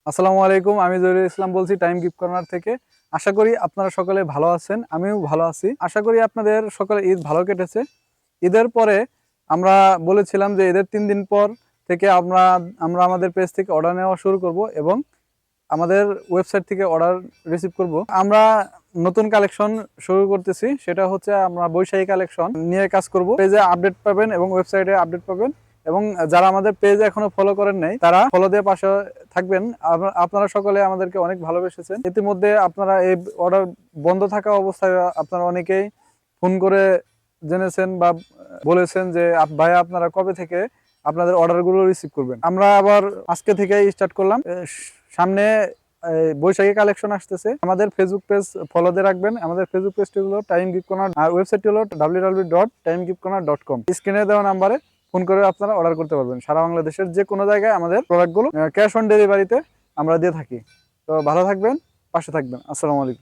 আসসালামু আলাইকুম। আমি জহিরুল ইসলাম বলছি টাইম গিফট কর্নার থেকে। আশা করি আপনারা সকলে ভালো আছেন, আমিও ভালো আছি। আশা করি আপনাদের সকলে ঈদ ভালো কেটেছে। ঈদের পরে আমরা বলেছিলাম যে ঈদের ৩ দিন পর থেকে আমরা আমরা আমাদের পেজ থেকে অর্ডার নেওয়া শুরু করব এবং আমাদের ওয়েবসাইট থেকে অর্ডার রিসিভ করব। আমরা নতুন কালেকশন শুরু করতেছি, সেটা হচ্ছে আমরা বৈশাখী কালেকশন নিয়ে কাজ করব। পেজে আপডেট পাবেন এবং ওয়েবসাইটে আপডেট পাবেন, এবং যারা আমাদের পেজ এখনো ফলো করেন নাই তারা ফলো দিয়ে পাশে থাকবেন। আপনারা সকলে আমাদেরকে অনেক ভালোবেসেছেন। ইতিমধ্যে আপনারা এই অর্ডার বন্ধ থাকা অবস্থায় আপনারা অনেকেই ফোন করে জেনেছেন বা বলেছেন যে ভাইয়া আপনারা কবে থেকে আপনাদের অর্ডারগুলো রিসিভ করবেন। আমরা আবার আজকে থেকে স্টার্ট করলাম। সামনে বৈশাখী কালেকশন আসতেছে। আমাদের ফেসবুক পেজ ফলো দিয়ে রাখবেন। আমাদের ফেসবুক পেজটি হলো টাইম গিফট কর্নার আর ওয়েবসাইটটি হলো www.timegiftcorner.com। স্ক্রিনে দেওয়া নাম্বারে ফোন করে আপনারা অর্ডার করতে পারবেন। সারা বাংলাদেশের যে কোনো জায়গায় আমাদের প্রোডাক্টগুলো ক্যাশ অন ডেলিভারিতে আমরা দিয়ে থাকি। তো ভালো থাকবেন, পাশে থাকবেন। আসসালামু আলাইকুম।